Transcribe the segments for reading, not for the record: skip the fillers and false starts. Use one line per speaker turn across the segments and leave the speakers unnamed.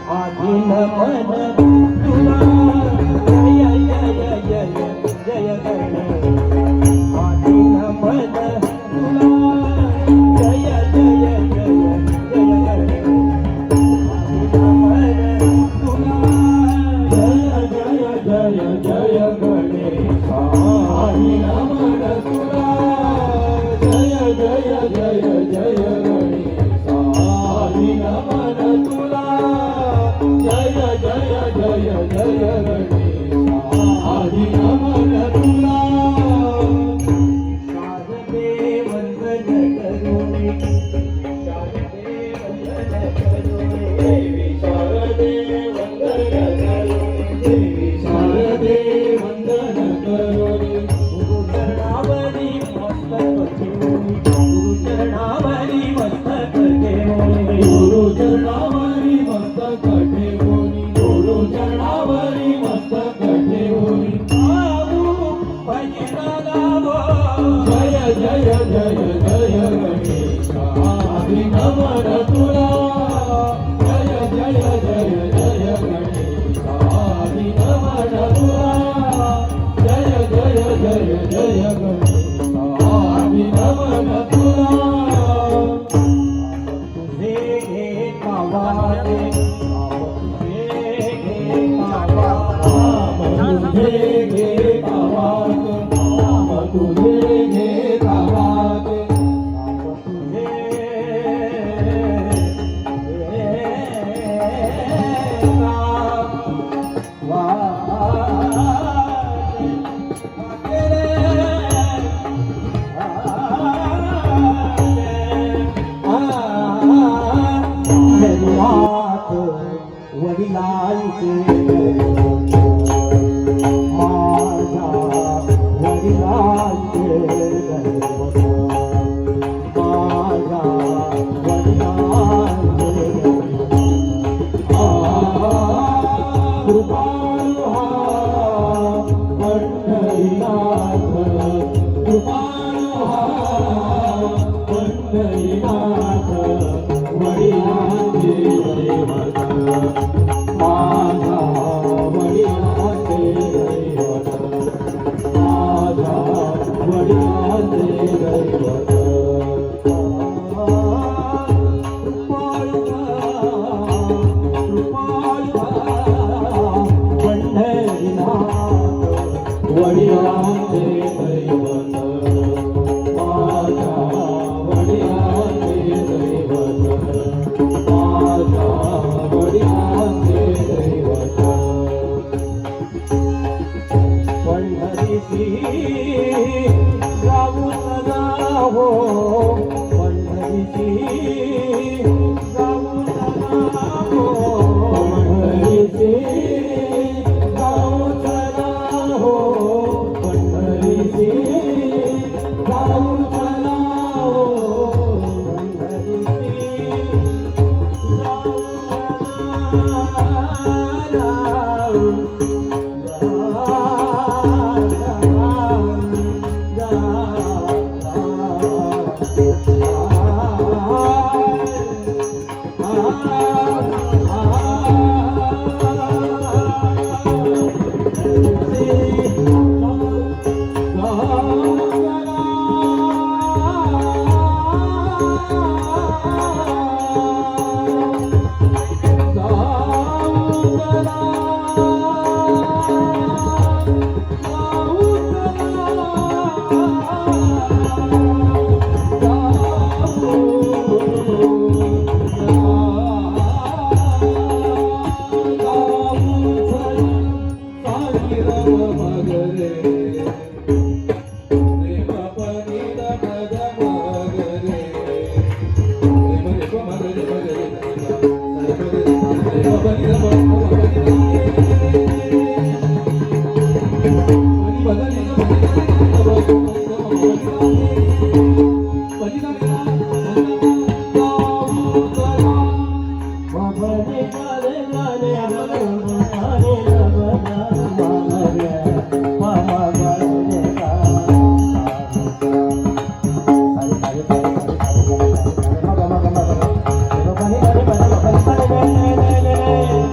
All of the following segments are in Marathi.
आधीन मन तुला जय जय जय जय गणेश आधीन मन तुला जय जय जय जय गणेश आधीन मन तुला जय जय जय जय गणेश आधीन मन तुला जय जय जय जय गणेश आधीन मन तुला जय जय जय जय गणेश आधीन मन तुला शारदे वंदन करुणे शारदे वंदन करुणे देवी शारदे वंदन करुणे देवी शारदे वंदन करुणे गुरु चरणावरी मस्तक ठेवून गुरु चरणावरी मस्तक ठेवून गुरु चरणावरी मस्तक ठेवून गुरु चरणावरी मस्तक ठेवून आऊ भजन गावो जय जय जय जय गणेश आधीन मन तुला जय जय जय जय गणेश आधीन मन तुला जय जय जय जय गणेश आधीन मन तुला तुझे घे कावाते तुझे घे कावात तुझे घे कावात तुझे घे कावात तुझे वडिलांचे माझा वडिलांचे दैवत माझा वडिलांचे कृपाळू हा पंढरीनाथ कृपाळू हा पंढरीनाथ वडिलांचे दैवत माझा वडिलांचे दैवत माझा वडिलांचे दैवत पंढरीनाथ वडिलांचे दैवत माझा वडिलांचे दैवत माझा वडिलांचे दैवत पंढरीसी जाऊ सदा हो पंढरीसी जाऊ सदा हो पंढरीसी जाऊ सदा हो पंढरीसी जाऊ सदा हो पंढरीसी
Bye.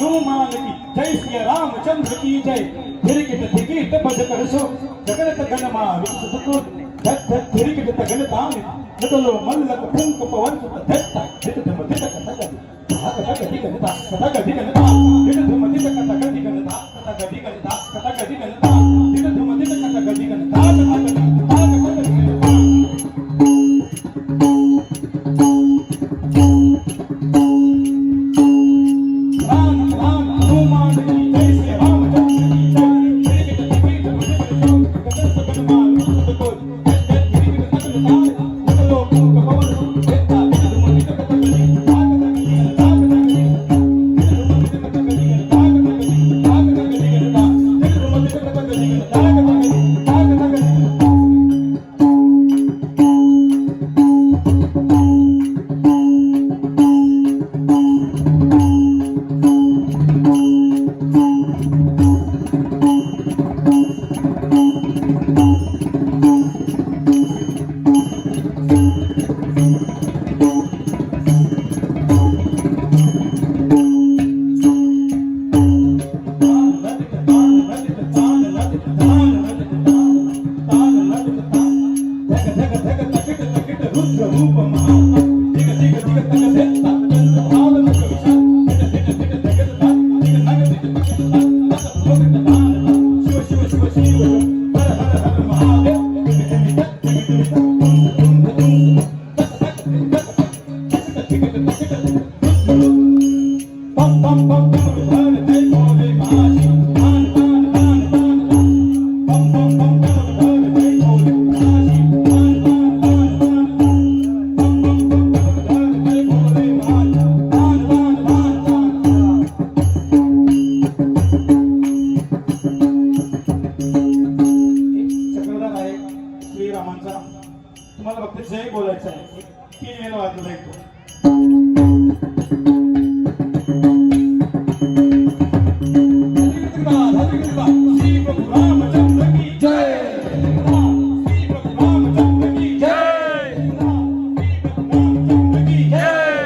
हनुमान की जय, श्री रामचंद्र की जय। धिरिकिट धिकीट भज करसो जगत गणमा विसुतुर, धत धत धिरिकिट तगन तानि नतलो मल्लक पुंक पवन सुत धत्ता धित धम धित कथक कथक धिकनता कथक धिकनता धित धम धित कथक धिकनता कथक धिकनता कथक धिकनता धित धम धित कथक धिकनता कथक धिकनता। तुम्हाला फक्त जय बोलायचं आहे, 3 वेळा वाजवता येतो। श्री प्रभु रामचंद्र की जय, श्री प्रभु रामचंद्र की जय, श्री प्रभु रामचंद्र की जय, श्री प्रभु रामचंद्र की जय,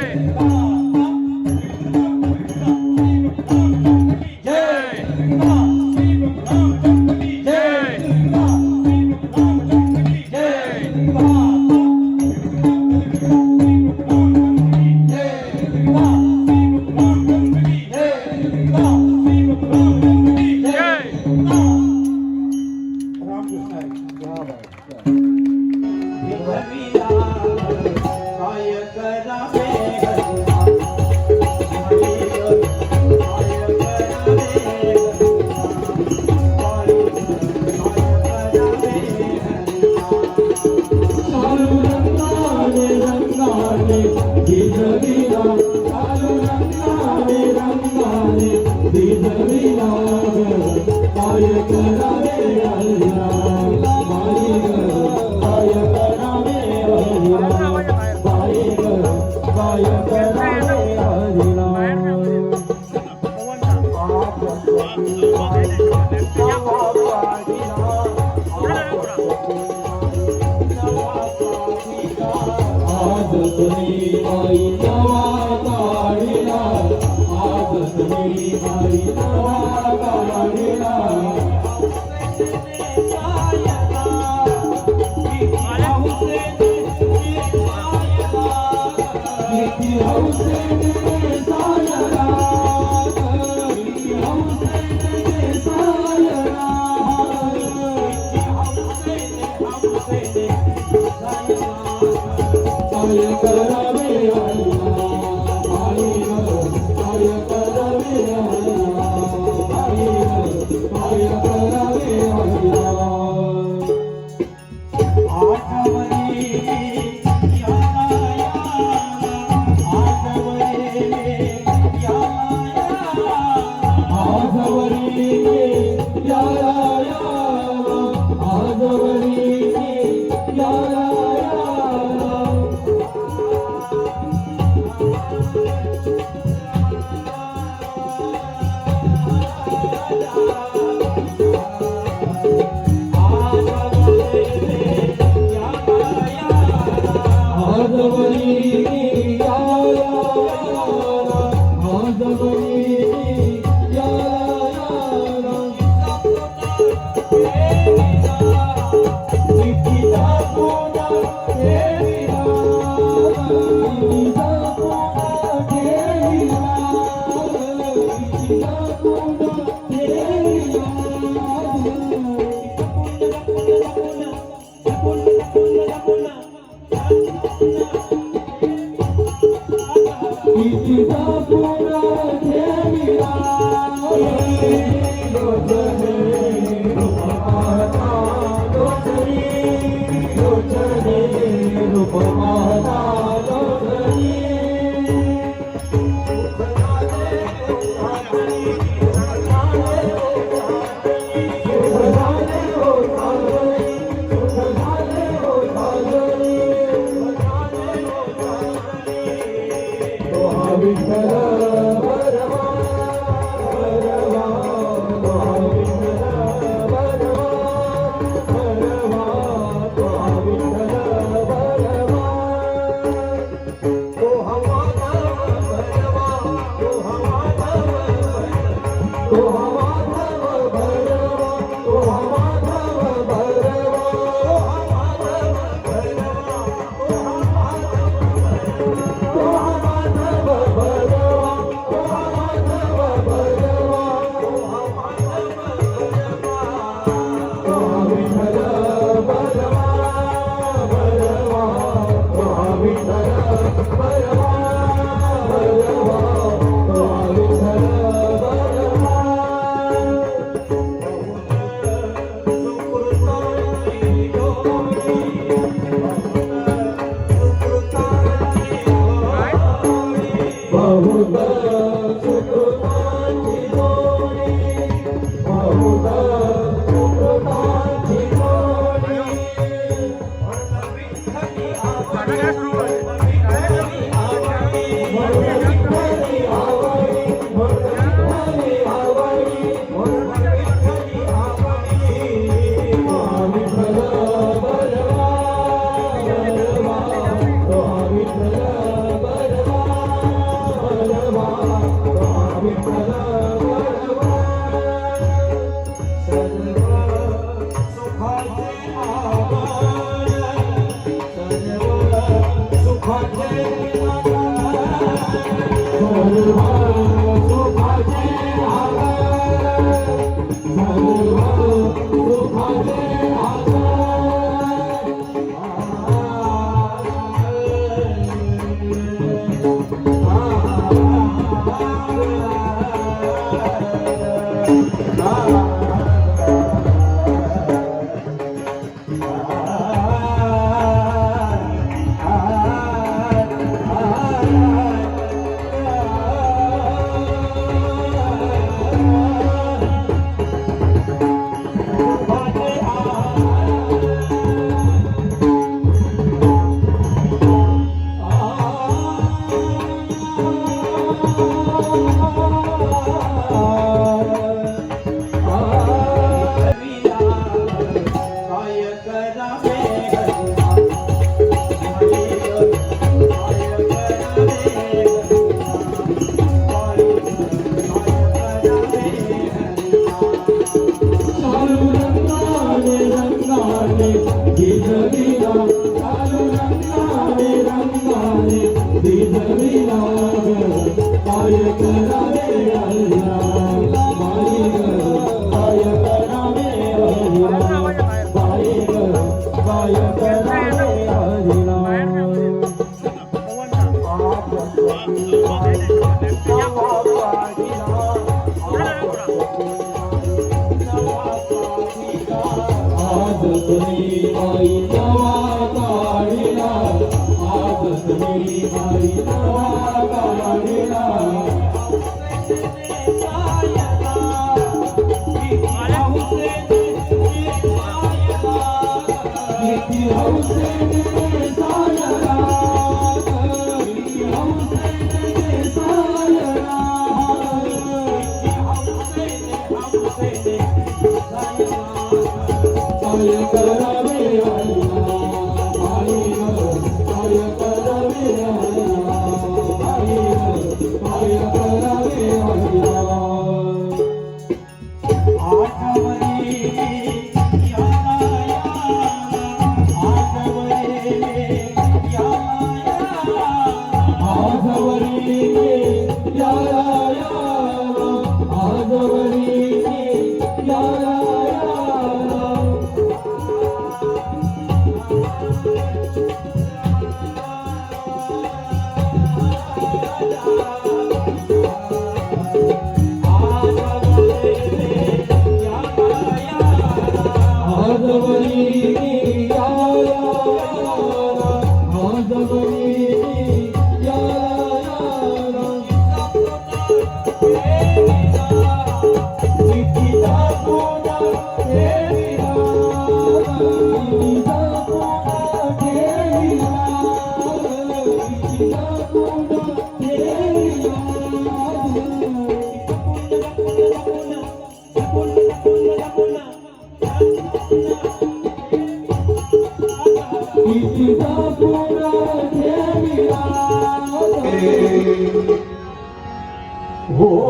Adavani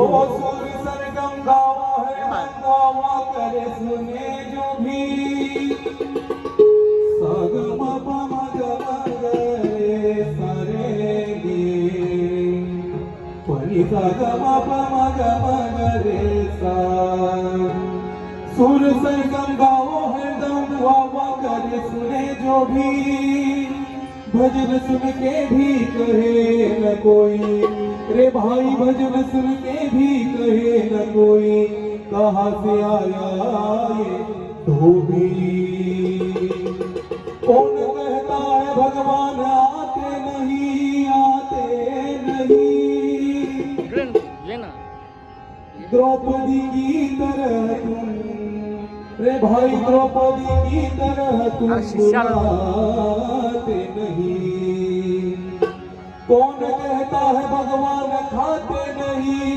सुर सरगम गावा है गावा करे सुने जो भी सगम पम गरे सरे गे पनी सगम पम गरे सा सुर सरगम गावो है दम गावा करे सुने जो भी भजन सुन के भी कहे न कोई रे भाई भजन सुन के भी कहे न कोई कहाँ से आया ये धोबी कौन कहता है भगवान आते नहीं द्रौपदी की तरह तुम रे भाई द्रौपदी की तरह तुम बुलाते नहीं कौन कहता है भगवान खाते नहीं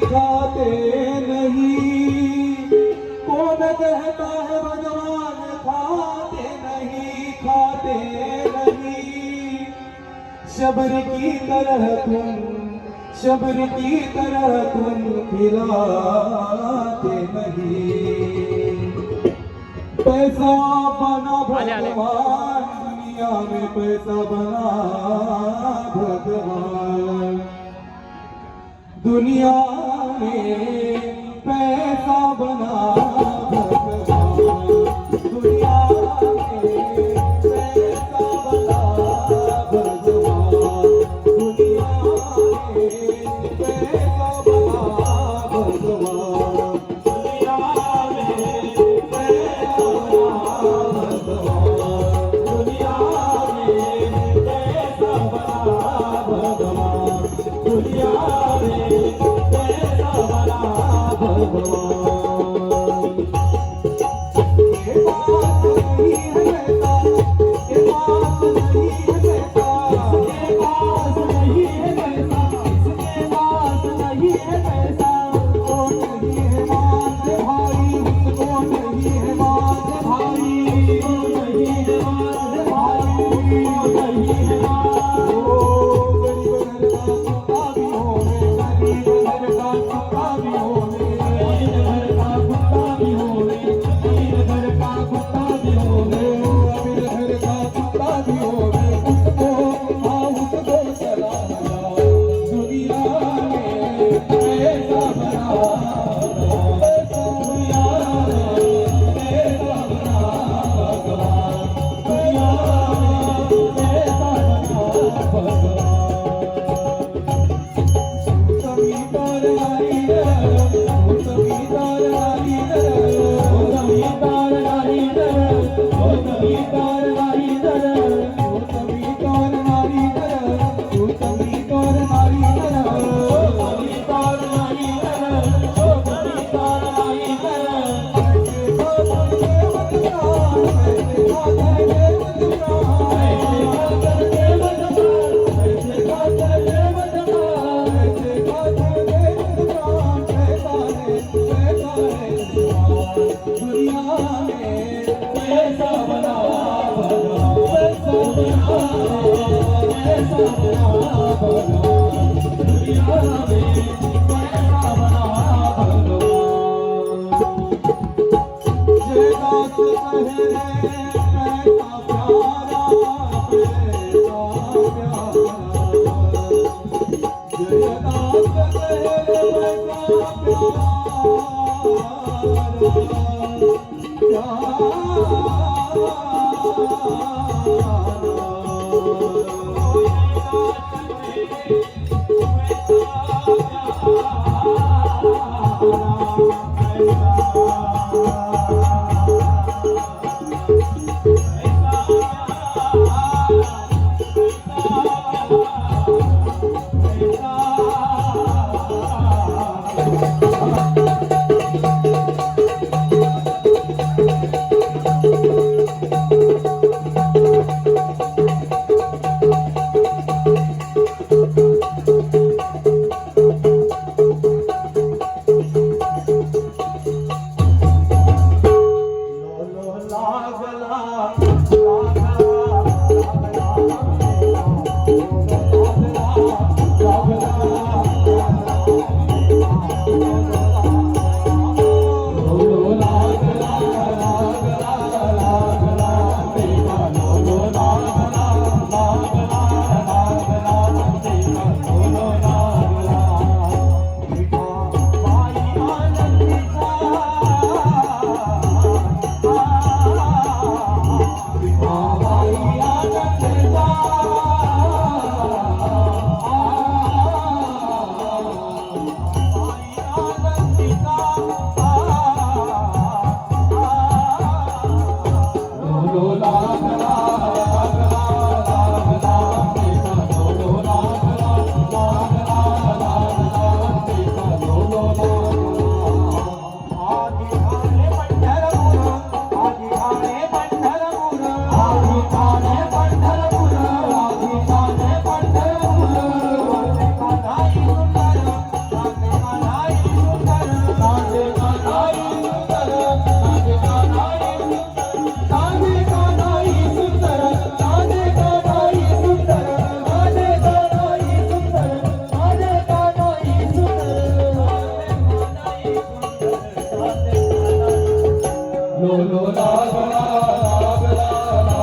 कौन कहता है भगवान खाते नहीं शबर की तरह तुम खिलाते नहीं पैसा बना भगवान दुनिया में पैसा बना भगवान दुनिया में पैसा बना भगवान दुनिया में पैसा बना भगवान दुनिया में पैसा बना भगवान दुनिया लागला लागला